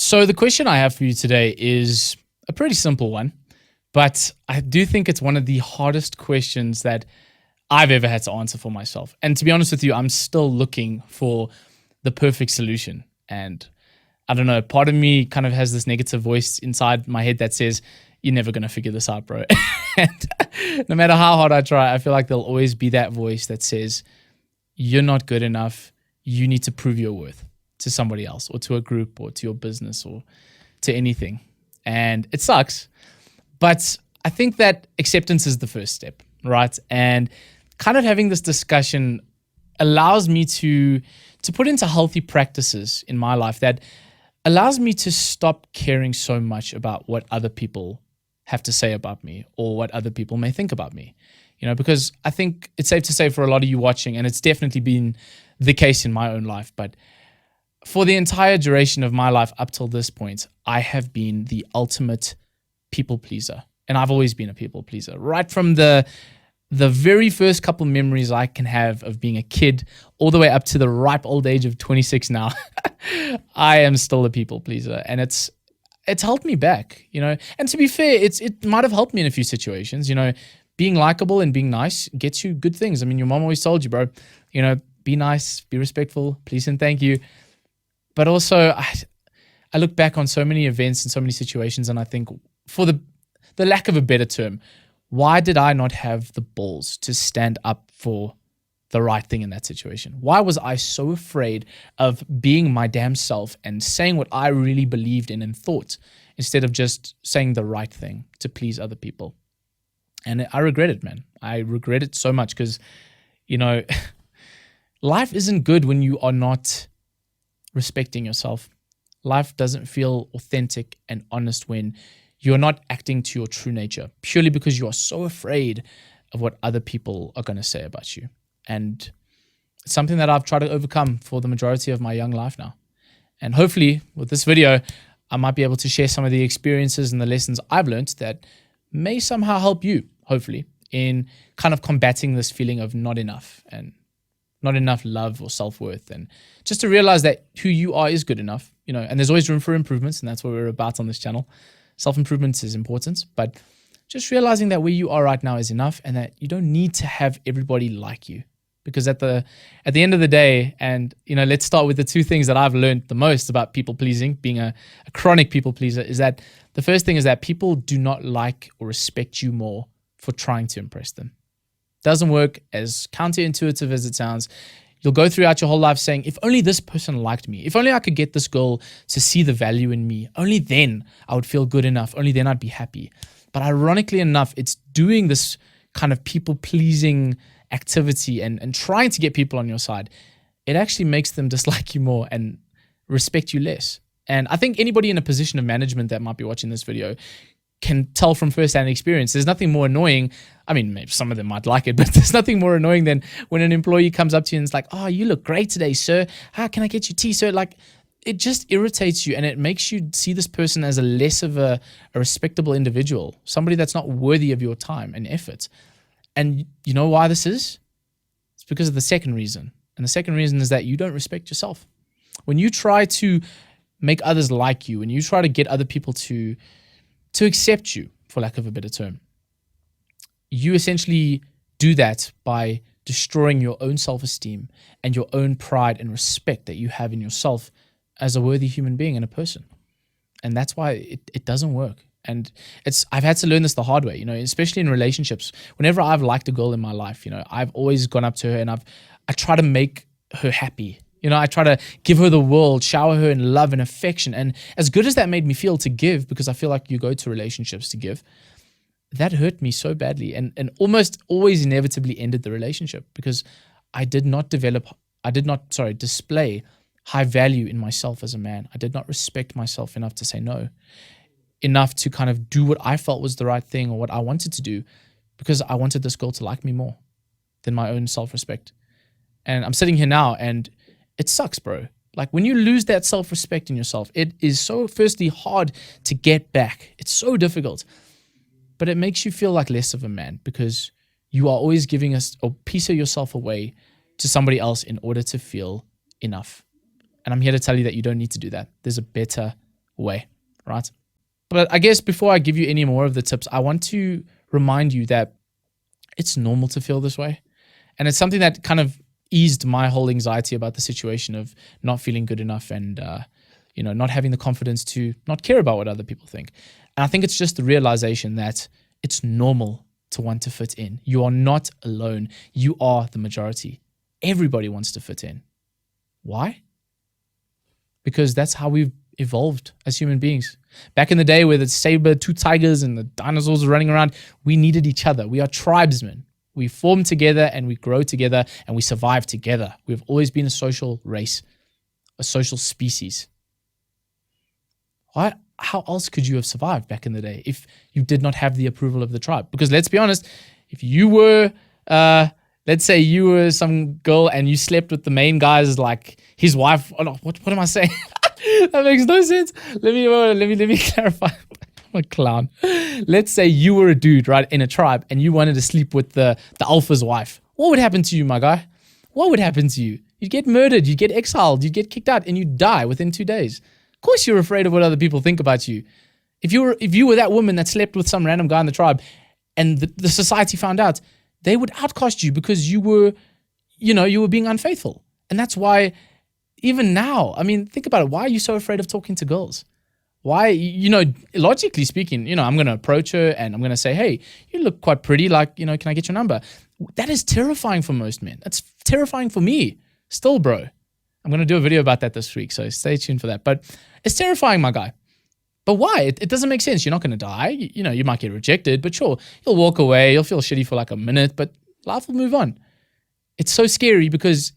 So the question I have for you today is a pretty simple one, but I do think it's one of the hardest questions that I've ever had to answer for myself. And to be honest with you, I'm still looking for the perfect solution. And I don't know, part of me kind of has this negative voice inside my head that says, you're never going to figure this out, bro. And no matter how hard I try, I feel like there'll always be that voice that says, you're not good enough. You need to prove your worth to somebody else or to a group or to your business or to anything. And it sucks. But I think that acceptance is the first step, right? And kind of having this discussion allows me to put into healthy practices in my life that allows me to stop caring so much about what other people have to say about me or what other people may think about me. Because I think it's safe to say for a lot of you watching, and it's definitely been the case in my own life, but for the entire duration of my life up till this point, I have been the ultimate people pleaser. And I've always been a people pleaser. Right from the very first couple memories I can have of being a kid all the way up to the ripe old age of 26 now, I am still a people pleaser. And it's held me back, And to be fair, it might have helped me in a few situations, Being likable and being nice gets you good things. I mean, your mom always told you, bro, be nice, be respectful, please and thank you. But also, I look back on so many events and so many situations, and I think, for the lack of a better term, why did I not have the balls to stand up for the right thing in that situation? Why was I so afraid of being my damn self and saying what I really believed in and thought, instead of just saying the right thing to please other people? And I regret it, man. I regret it so much because, life isn't good when you are not respecting yourself. Life doesn't feel authentic and honest when you're not acting to your true nature, purely because you are so afraid of what other people are going to say about you. And it's something that I've tried to overcome for the majority of my young life now. And hopefully with this video, I might be able to share some of the experiences and the lessons I've learned that may somehow help you, hopefully, in kind of combating this feeling of not enough and not enough love or self-worth, and just to realize that who you are is good enough, and there's always room for improvements, and that's what we're about on this channel. Self-improvement is important, but just realizing that where you are right now is enough, and that you don't need to have everybody like you. Because at the end of the day, and let's start with the two things that I've learned the most about people pleasing, being a chronic people pleaser, is that the first thing is that people do not like or respect you more for trying to impress them. Doesn't work, as counterintuitive as it sounds. You'll go throughout your whole life saying, if only this person liked me, if only I could get this girl to see the value in me, only then I would feel good enough, only then I'd be happy. But ironically enough, it's doing this kind of people-pleasing activity and trying to get people on your side, it actually makes them dislike you more and respect you less. And I think anybody in a position of management that might be watching this video can tell from first-hand experience. There's nothing more annoying. I mean, maybe some of them might like it, but there's nothing more annoying than when an employee comes up to you and is like, oh, you look great today, sir. How can I get you tea, sir? Like, it just irritates you, and it makes you see this person as a less of a respectable individual, somebody that's not worthy of your time and effort. And you know why this is? It's because of the second reason. And the second reason is that you don't respect yourself. When you try to make others like you, when you try to get other people to accept you, for lack of a better term, you essentially do that by destroying your own self-esteem and your own pride and respect that you have in yourself as a worthy human being and a person. And that's why it doesn't work. And I've had to learn this the hard way, especially in relationships. Whenever I've liked a girl in my life, I've always gone up to her and I try to make her happy. I try to give her the world, shower her in love and affection. And as good as that made me feel to give, because I feel like you go to relationships to give, that hurt me so badly and almost always inevitably ended the relationship, because I did not display high value in myself as a man. I did not respect myself enough to say no, enough to kind of do what I felt was the right thing or what I wanted to do, because I wanted this girl to like me more than my own self-respect. And I'm sitting here now and it sucks, bro. Like, when you lose that self-respect in yourself, it is so, firstly, hard to get back. It's so difficult. But it makes you feel like less of a man, because you are always giving a piece of yourself away to somebody else in order to feel enough. And I'm here to tell you that you don't need to do that. There's a better way, right? But I guess before I give you any more of the tips, I want to remind you that it's normal to feel this way. And it's something that kind of eased my whole anxiety about the situation of not feeling good enough and, not having the confidence to not care about what other people think. And I think it's just the realization that it's normal to want to fit in. You are not alone. You are the majority. Everybody wants to fit in. Why? Because that's how we've evolved as human beings. Back in the day where the saber-toothed tigers and the dinosaurs were running around, we needed each other. We are tribesmen. We form together and we grow together and we survive together. We've always been a social race, a social species. Why? How else could you have survived back in the day if you did not have the approval of the tribe? Because let's be honest, if you were, let's say you were some girl and you slept with the main guy's, like his wife. Oh no, what am I saying? That makes no sense. Let me clarify. I'm a clown. Let's say you were a dude, right, in a tribe, and you wanted to sleep with the alpha's wife. What would happen to you, my guy? What would happen to you? You'd get murdered. You'd get exiled. You'd get kicked out, and you'd die within 2 days. Of course, you're afraid of what other people think about you. If you were that woman that slept with some random guy in the tribe, and the society found out, they would outcast you because you were being unfaithful. And that's why, even now, I mean, think about it. Why are you so afraid of talking to girls? Why, logically speaking, I'm going to approach her and I'm going to say, hey, you look quite pretty. Like, can I get your number? That is terrifying for most men. That's terrifying for me still, bro. I'm going to do a video about that this week, so stay tuned for that. But it's terrifying, my guy. But why? It doesn't make sense. You're not going to die. You might get rejected, but sure, you'll walk away. You'll feel shitty for like a minute, but life will move on. It's so scary because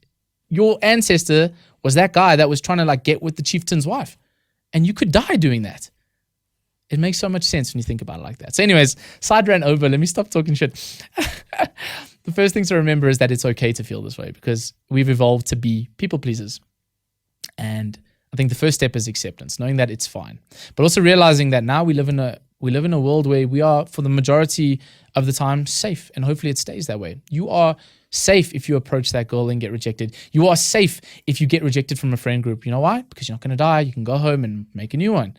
your ancestor was that guy that was trying to like get with the chieftain's wife. And you could die doing that. It makes so much sense when you think about it like that. So anyways, side ran over. Let me stop talking shit. The first thing to remember is that it's okay to feel this way because we've evolved to be people pleasers. And I think the first step is acceptance, knowing that it's fine. But also realizing that now we live in a world where we are, for the majority of the time, safe. And hopefully it stays that way. You are safe if you approach that girl and get rejected. You are safe if you get rejected from a friend group. You know why? Because you're not going to die. You can go home and make a new one.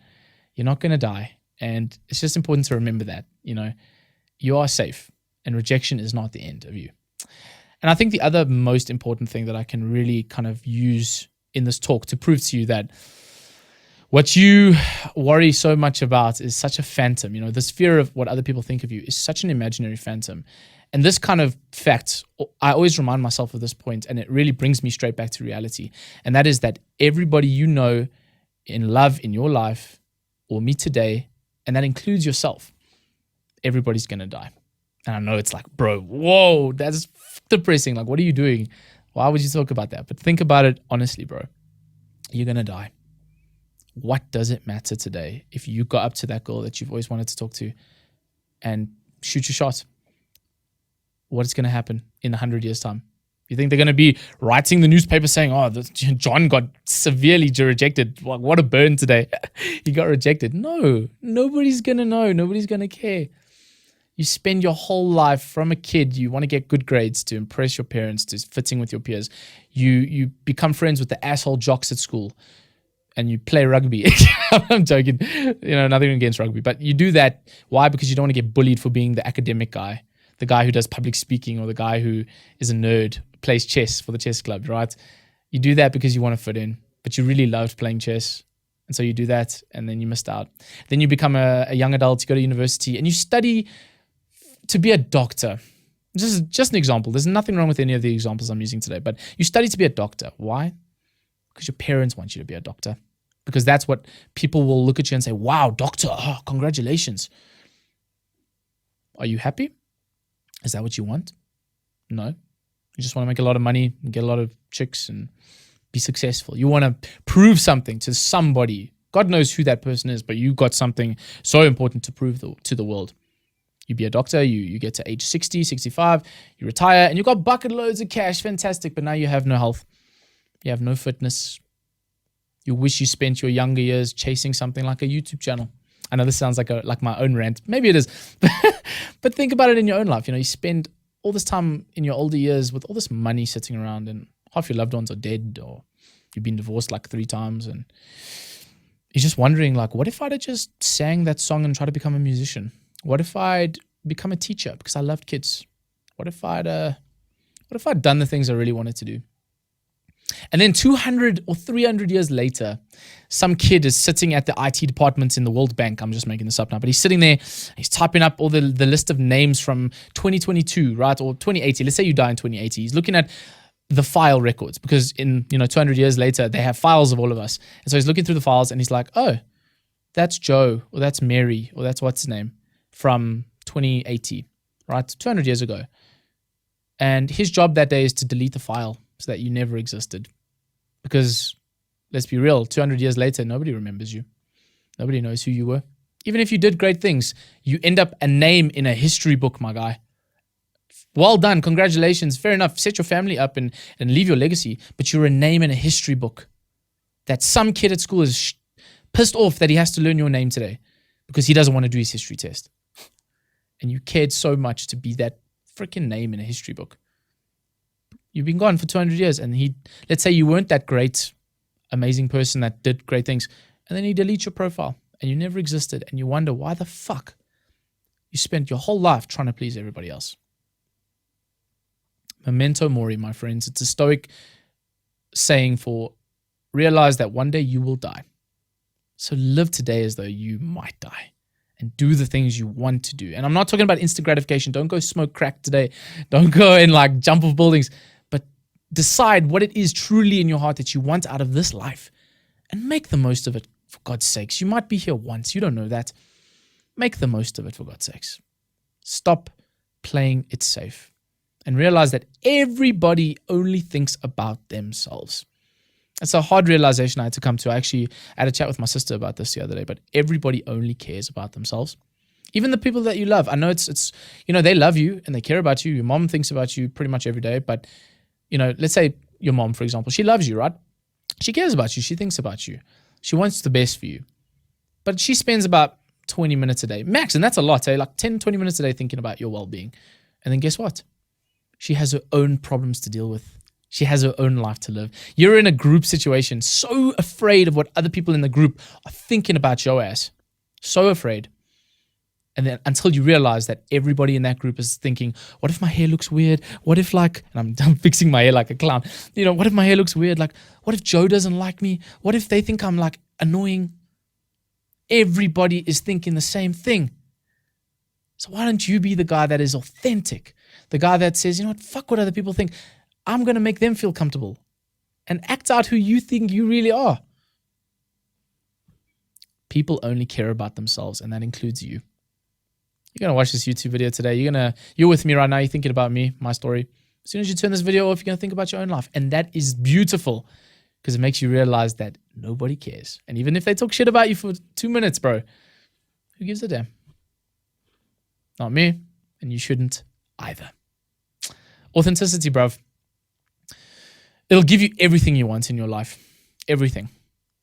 You're not going to die. And it's just important to remember that, you are safe and rejection is not the end of you. And I think the other most important thing that I can really kind of use in this talk to prove to you that what you worry so much about is such a phantom. This fear of what other people think of you is such an imaginary phantom. And this kind of fact, I always remind myself of this point, and it really brings me straight back to reality. And that is that everybody you know in love in your life will meet today, and that includes yourself. Everybody's going to die. And I know it's like, bro, whoa, that's depressing. Like, what are you doing? Why would you talk about that? But think about it honestly, bro. You're going to die. What does it matter today if you got up to that girl that you've always wanted to talk to and shoot your shot? What's going to happen in 100 years' time? You think they're going to be writing the newspaper saying, oh, John got severely rejected. What a burn today. He got rejected. No, nobody's going to know. Nobody's going to care. You spend your whole life from a kid, you want to get good grades to impress your parents, to fitting with your peers. You become friends with the asshole jocks at school and you play rugby. I'm joking, nothing against rugby, but you do that. Why? Because you don't want to get bullied for being the academic guy, the guy who does public speaking or the guy who is a nerd, plays chess for the chess club, right? You do that because you want to fit in, but you really loved playing chess. And so you do that and then you missed out. Then you become a young adult, you go to university and you study to be a doctor. This is just an example. There's nothing wrong with any of the examples I'm using today, but you study to be a doctor. Why? Because your parents want you to be a doctor. Because that's what people will look at you and say, wow, doctor, oh, congratulations. Are you happy? Is that what you want? No. You just want to make a lot of money and get a lot of chicks and be successful. You want to prove something to somebody. God knows who that person is, but you got something so important to prove to the world. You be a doctor, you get to age 60, 65, you retire, and you got bucket loads of cash. Fantastic, but now you have no health. You have no fitness. You wish you spent your younger years chasing something like a YouTube channel. I know this sounds like my own rant. Maybe it is. But think about it in your own life. You spend all this time in your older years with all this money sitting around and half your loved ones are dead or you've been divorced like 3 times and You're just wondering, like, what if I'd have just sang that song and tried to become a musician? What if I'd become a teacher because I loved kids? What if I'd done the things I really wanted to do? And then 200 or 300 years later, some kid is sitting at the IT department in the World Bank. I'm just making this up now, but he's sitting there, he's typing up all the list of names from 2022, right? Or 2080. Let's say you die in 2080. He's looking at the file records because in 200 years later, they have files of all of us. And so he's looking through the files and he's like, oh, that's Joe, or that's Mary, or that's what's his name from 2080, right? 200 years ago. And his job that day is to delete the file so that you never existed. Because let's be real, 200 years later, nobody remembers you. Nobody knows who you were. Even if you did great things, you end up a name in a history book, my guy. Well done, congratulations, fair enough. Set your family up and leave your legacy, but you're a name in a history book that some kid at school is pissed off that he has to learn your name today because he doesn't want to do his history test. And you cared so much to be that freaking name in a history book. You've been gone for 200 years and let's say you weren't that great, amazing person that did great things, and then he deletes your profile and you never existed and you wonder why the fuck you spent your whole life trying to please everybody else. Memento Mori, my friends. It's a Stoic saying for realize that one day you will die. So live today as though you might die and do the things you want to do. And I'm not talking about instant gratification. Don't go smoke crack today. Don't go and like jump off buildings. But decide what it is truly in your heart that you want out of this life and make the most of it, for God's sakes. You might be here once. You don't know that. Make the most of it, for God's sakes. Stop playing it safe. And realize that everybody only thinks about themselves. It's a hard realization I had to come to. I had a chat with my sister about this the other day, but everybody only cares about themselves. Even the people that you love. I know it's they love you and they care about you. Your mom thinks about you pretty much every day, but, let's say your mom, for example, she loves you, right? She cares about you. She thinks about you. She wants the best for you. But she spends about 20 minutes a day, max, and that's a lot, like 10, 20 minutes a day thinking about your well-being. And then guess what? She has her own problems to deal with. She has her own life to live. You're in a group situation, so afraid of what other people in the group are thinking about your ass. So afraid. And then until you realize that everybody in that group is thinking, what if my hair looks weird? What if and I'm fixing my hair like a clown. What if my hair looks weird? Like, what if Joe doesn't like me? What if they think I'm like annoying? Everybody is thinking the same thing. So why don't you be the guy that is authentic? The guy that says, fuck what other people think. I'm going to make them feel comfortable and act out who you think you really are. People only care about themselves, and that includes you. You're going to watch this YouTube video today. You're with me right now. You're thinking about me, my story. As soon as you turn this video off, you're going to think about your own life. And that is beautiful because it makes you realize that nobody cares. And even if they talk shit about you for 2 minutes, bro, who gives a damn? Not me, and you shouldn't either. Authenticity, bruv. It'll give you everything you want in your life. Everything.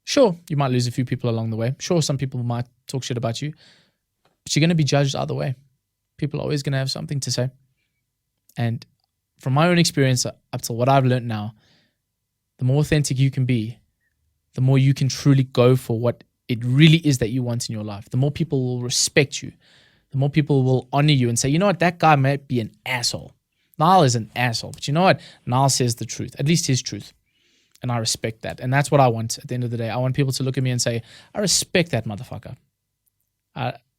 Sure, you might lose a few people along the way. Sure, some people might talk shit about you. But you're going to be judged either way. People are always going to have something to say. And from my own experience up to what I've learned now, the more authentic you can be, the more you can truly go for what it really is that you want in your life. The more people will respect you. The more people will honor you and say, you know what, that guy might be an asshole. Niall is an asshole. But you know what? Niall says the truth, at least his truth. And I respect that. And that's what I want at the end of the day. I want people to look at me and say, I respect that motherfucker.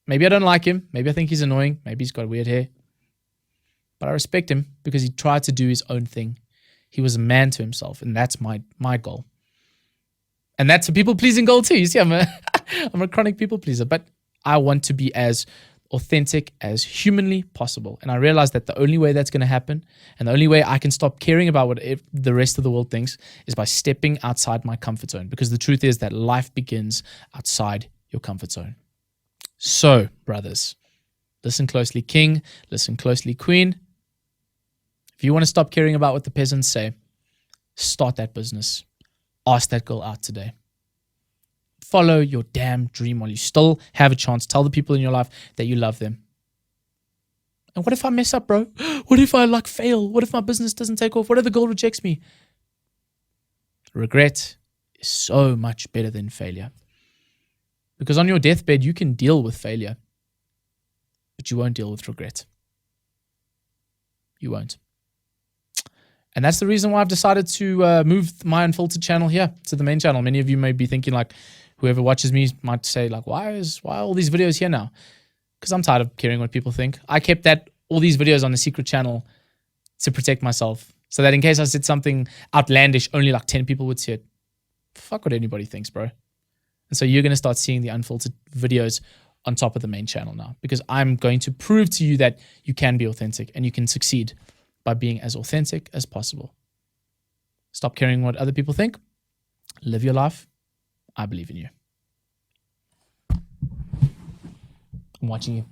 Maybe I don't like him. Maybe I think he's annoying. Maybe he's got weird hair. But I respect him because he tried to do his own thing. He was a man to himself. And that's my goal. And that's a people-pleasing goal too. You see, I'm a chronic people pleaser. But I want to be as authentic as humanly possible. And I realize that the only way that's going to happen and the only way I can stop caring about what the rest of the world thinks is by stepping outside my comfort zone. Because the truth is that life begins outside your comfort zone. So, brothers, listen closely, king. Listen closely, queen. If you want to stop caring about what the peasants say, start that business. Ask that girl out today. Follow your damn dream while you still have a chance. Tell the people in your life that you love them. And what if I mess up, bro? What if I fail? What if my business doesn't take off? What if the girl rejects me? Regret is so much better than failure. Because on your deathbed, you can deal with failure, but you won't deal with regret. You won't. And that's the reason why I've decided to move my Unfiltered channel here to the main channel. Many of you may be thinking, like, whoever watches me might say, like, why are all these videos here now? Because I'm tired of caring what people think. I kept all these videos on the secret channel to protect myself, so that in case I said something outlandish, only like 10 people would see it. Fuck what anybody thinks, bro. And so you're going to start seeing the Unfiltered videos on top of the main channel now, because I'm going to prove to you that you can be authentic and you can succeed by being as authentic as possible. Stop caring what other people think. Live your life. I believe in you. I'm watching you.